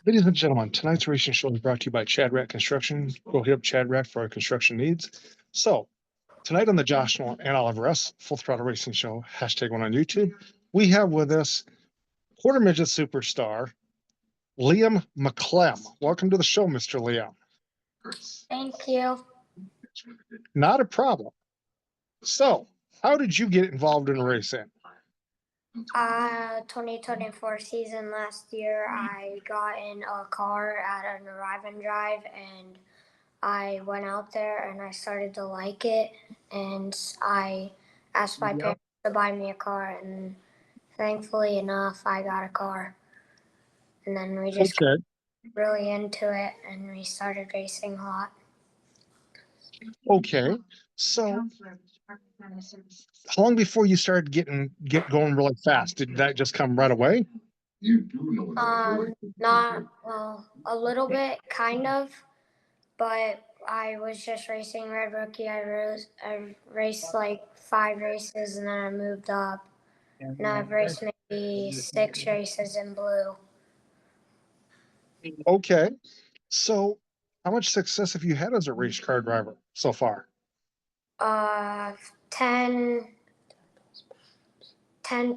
Ladies and gentlemen, tonight's racing show is brought to you by Chad Rack Construction. Go hit up Chad Rack for our construction needs. So, tonight on the Josh Nolan and Oliver S. Full Throttle Racing Show, #1 on YouTube, we have with us quarter midget superstar Liam McKlem. Welcome to the show, Mr. Liam. Thank you. Not a problem. So, how did you get involved in racing? 2024 season last year, I got in a car at an arrive and drive, and I went out there and I started to like it, and I asked my parents to buy me a car, and thankfully enough, I got a car. And then we just got really into it, and we started racing a lot. Okay. So, how long before you started get going really fast? Did that just come right away? Not well, a little bit, kind of, but I was just racing Red Rookie. I raced like 5 races, and then I moved up, and I've raced maybe 6 races in blue. Okay. So, how much success have you had as a race car driver so far? 10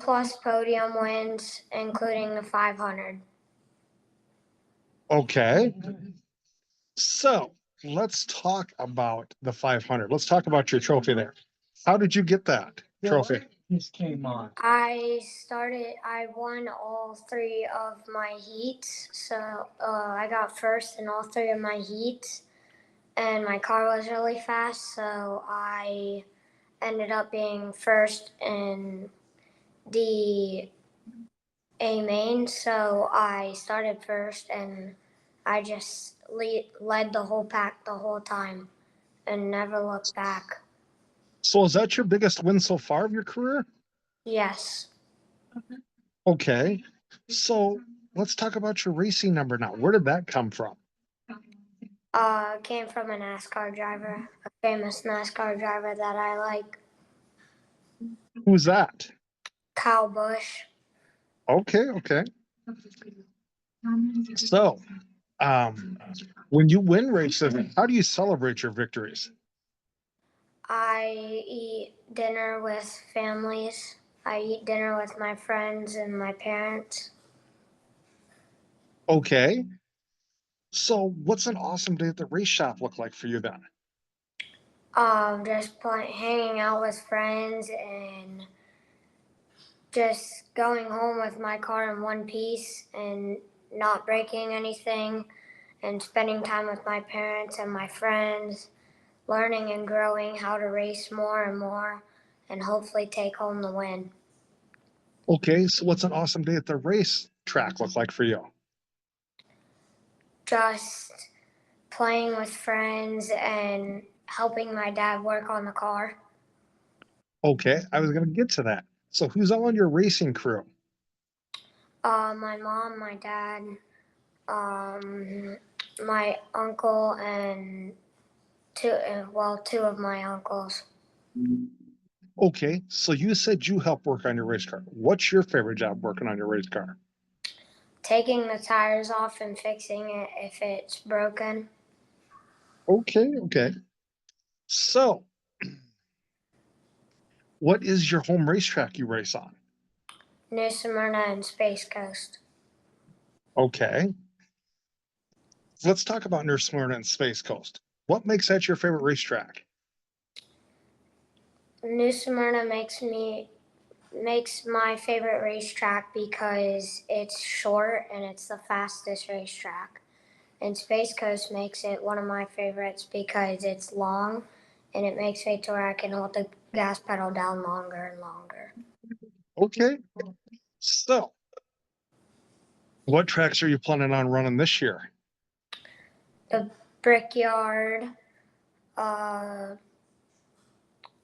plus podium wins, including the 500. Okay. So, let's talk about the 500. Let's talk about your trophy there. How did you get that trophy? Just came on. I won all 3 of my heats. So I got first in all 3 of my heats, and my car was really fast. So I ended up being first in the A main. So I started first, and I just led the whole pack the whole time and never looked back. So, is that your biggest win so far of your career? Yes. Okay. So, let's talk about your racing number now. Where did that come from? Came from a NASCAR driver, a famous NASCAR driver that I like. Who's that? Kyle Busch. Okay. So, when you win races, how do you celebrate your victories? I eat dinner with families. I eat dinner with my friends and my parents. Okay. So, what's an awesome day at the race shop look like for you then? Just hanging out with friends and just going home with my car in one piece and not breaking anything, and spending time with my parents and my friends, learning and growing how to race more and more, and hopefully take home the win. Okay, so what's an awesome day at the race track look like for you? Just playing with friends and helping my dad work on the car. Okay, I was going to get to that. So, who's all on your racing crew? My mom, my dad, my uncle, and two of my uncles. Okay, so you said you help work on your race car. What's your favorite job working on your race car? Taking the tires off and fixing it if it's broken. Okay. So, what is your home racetrack you race on? New Smyrna and Space Coast. Okay. Let's talk about New Smyrna and Space Coast. What makes that your favorite racetrack? New Smyrna makes my favorite racetrack because it's short and it's the fastest racetrack. And Space Coast makes it one of my favorites because it's long, and it makes it to where I can hold the gas pedal down longer and longer. Okay. So, what tracks are you planning on running this year? The Brickyard,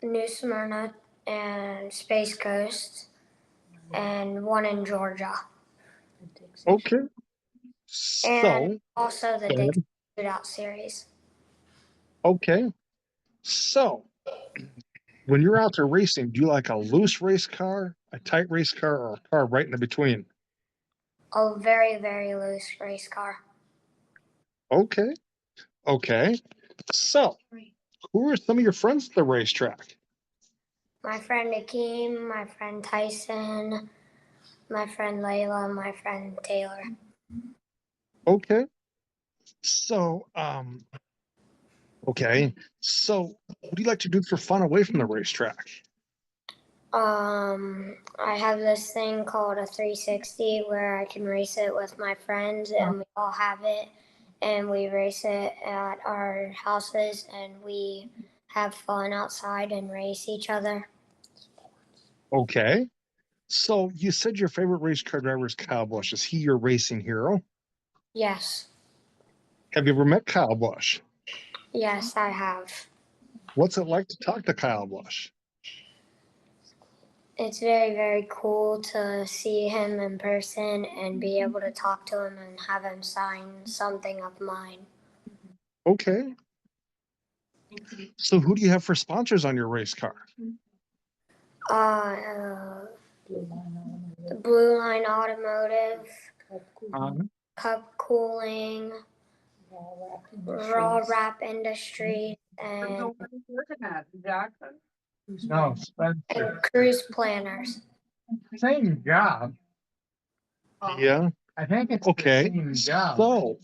New Smyrna, and Space Coast, and one in Georgia. Okay. And also the Dixie Shootout Series. Okay. So, when you're out there racing, do you like a loose race car, a tight race car, or a car right in between? a very, very loose race car. Okay. Okay. So, who are some of your friends at the racetrack? My friend Akeem, my friend Tyson, my friend Layla, my friend Taylor. Okay. So, okay. So, what do you like to do for fun away from the racetrack? I have this thing called a 360 where I can race it with my friends, and we all have it, and we race it at our houses, and we have fun outside and race each other. Okay. So, you said your favorite race car driver is Kyle Busch. Is he your racing hero? Yes, Have you ever met Kyle Busch? yes, I have. What's it like to talk to Kyle Busch? It's very, very cool to see him in person and be able to talk to him and have him sign something of mine. Okay. So, who do you have for sponsors on your race car? Blue Line Automotive, Um, Cup Cooling, Raw Wrap Industries, and No, Spencer. Cruise Planners. Same job. Yeah. I think it's Okay. the same job. So,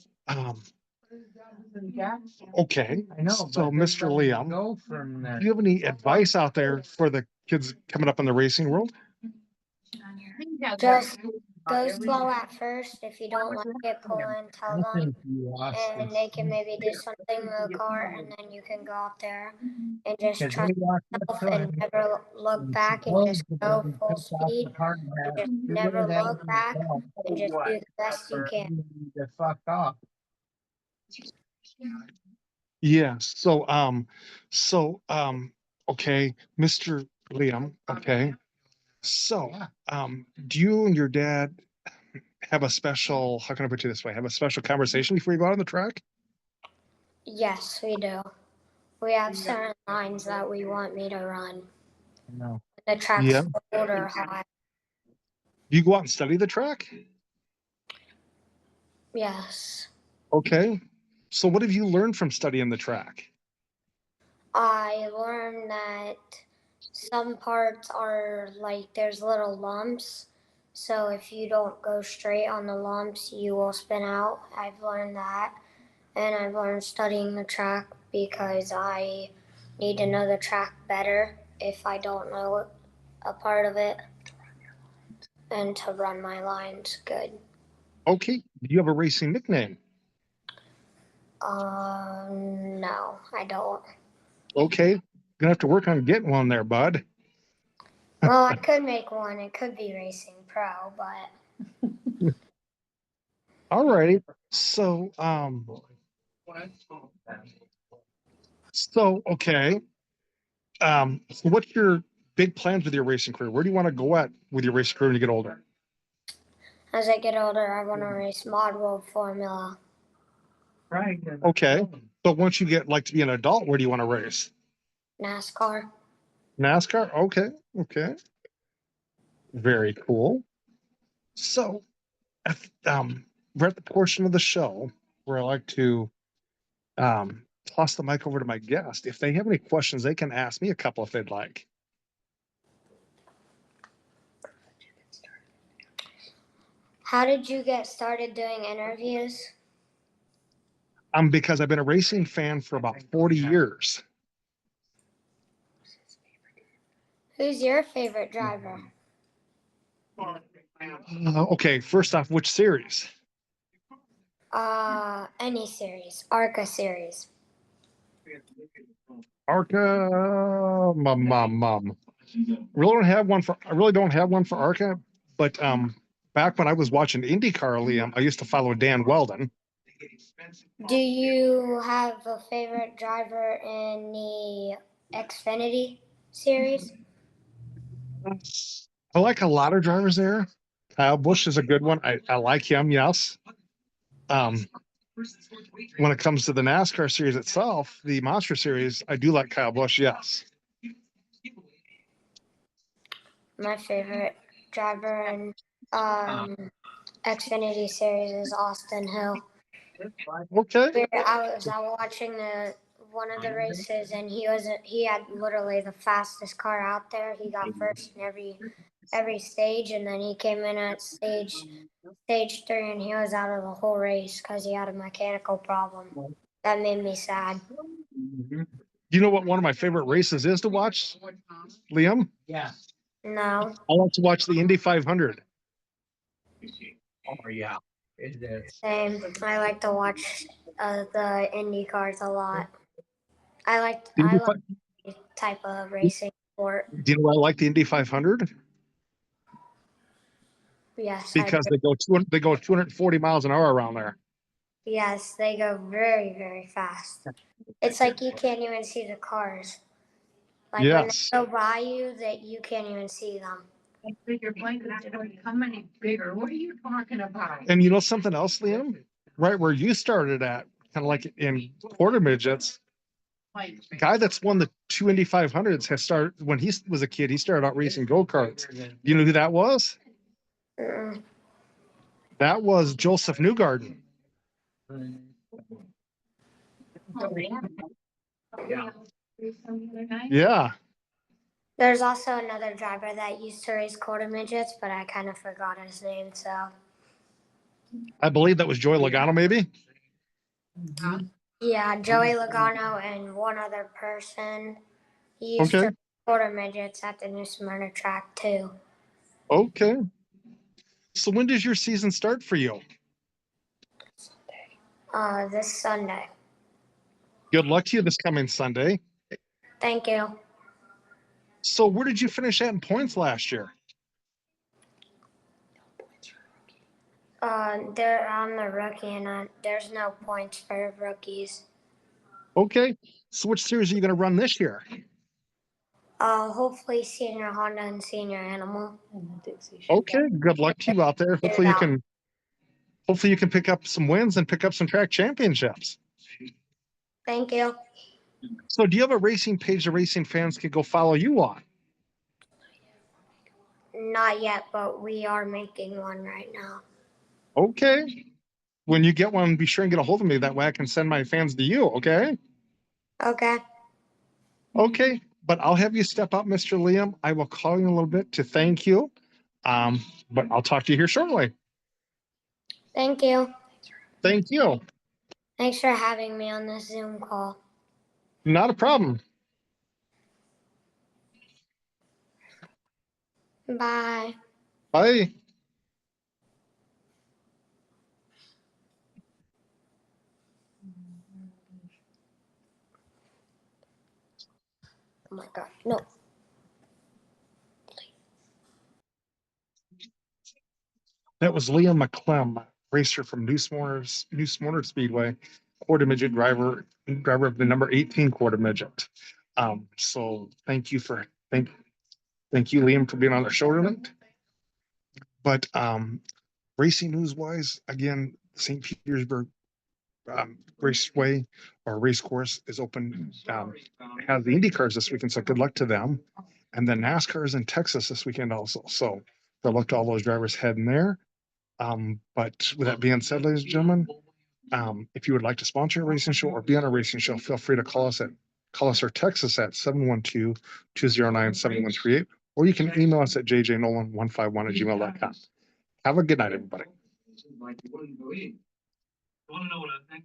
okay. I know. So, but Mr. they Liam, Go from there. do you have any advice out there for the kids coming up in the racing world? Just go slow at first. If you don't like it, pull in, tell them, and they can maybe do something with the car, and then you can go out there and just trust yourself and never look back and just go full speed and just never look back and just do the best you can. Get fucked off. Yeah. Okay, Mr. Liam. Okay. So, do you and your dad have a special, how can I put you this way? Have a special conversation before you go out on the track? Yes, we do. We have certain lines that we want me to run. No. The track's Yeah. cold or hot. Do you go out and study the track? Yes. Okay. So, what have you learned from studying the track? I learned that some parts are like there's little lumps. So if you don't go straight on the lumps, you will spin out. I've learned that. And I've learned studying the track because I need to know the track better if I don't know a part of it and to run my lines good. Okay. Do you have a racing nickname? No, I don't. Okay. Gonna have to work on getting one there, bud. Well, I could make one. It could be Racing Pro, but All righty. Okay. So what's your big plans with your racing career? Where do you want to go at with your racing career when you get older? as I get older, I want to race Mod World Formula. Right. Okay. But once you get like to be an adult, where do you want to race? NASCAR. NASCAR? Okay. Okay. Very cool. So, we're at the portion of the show where I like to toss the mic over to my guest. If they have any questions, they can ask me a couple if they'd like. How did you get started doing interviews? Because I've been a racing fan for about 40 years. Who's your favorite driver? Okay, first off, which series? Any series, ARCA series. ARCA, mum. I really don't have one for ARCA, but back when I was watching IndyCar, Liam, I used to follow Dan Weldon. Do you have a favorite driver in the Xfinity series? I like a lot of drivers there. Kyle Busch is a good one. I like him, yes. When it comes to the NASCAR series itself, the Monster Series, I do like Kyle Busch, yes. My favorite driver in Xfinity Series is Austin Hill. Okay. I was watching one of the races, and he had literally the fastest car out there. He got first in every stage, and then he came in at stage 3, and he was out of the whole race because he had a mechanical problem. That made me sad. You know what one of my favorite races is to watch, Liam? Yeah. No. I like to watch the Indy 500. Oh yeah. It is. Same. I like to watch the Indy cars a lot. I like this type of racing sport. Do you know why I like the Indy 500? Yes, Because they go 240 miles an hour around there. yes, they go very, very fast. It's like you can't even see the cars. Like Yes. when they go by you, that you can't even see them. Your blanket's becoming bigger. What are you talking about? And you know something else, Liam? Right where you started at, kind of like in quarter midgets, the guy that's won the 2 Indy 500s has started when he was a kid. He started out racing go-karts. You know who that was? Mm-mm. That was Joseph Newgarden. Yeah. Yeah. There's also another driver that used to race quarter midgets, but I kind of forgot his name. So I believe that was Joey Logano, maybe. yeah, Joey Logano and one other person. He used to Okay. race quarter midgets at the New Smyrna track too. Okay. So when does your season start for you? This Sunday. Good luck to you this coming Sunday. Thank you. So where did you finish at in points last year? I'm the rookie, and there's no points for rookies. Okay. So which series are you going to run this year? Hopefully senior Honda and senior Animal. Okay. Good luck to you out there. Hopefully you can pick up some wins and pick up some track championships. Thank you. So do you have a racing page the racing fans can go follow you on? Not yet, but we are making one right now. Okay. When you get one, be sure and get a hold of me. That way I can send my fans to you. Okay. Okay. Okay. But I'll have you step up, Mr. Liam. I will call you in a little bit to thank you. But I'll talk to you here shortly. Thank you. Thank you. Thanks for having me on this Zoom call. Not a problem. Bye. Bye. Oh my God. No. That was Liam McKlem, racer from New Smyrna Speedway, quarter midget driver of the number 18 quarter midget. So thank you, Liam, for being on the show tonight. But racing news wise, again, St. Petersburg Raceway or race course is open. Has the Indy cars this weekend, so good luck to them. And then NASCAR is in Texas this weekend also. So good luck to all those drivers heading there. But with that being said, ladies and gentlemen, if you would like to sponsor a racing show or be on a racing show, feel free to call us or text us at 712-209-7138, or you can email us at jjnolan151@gmail.com. Have a good night, everybody. Want to know what I think?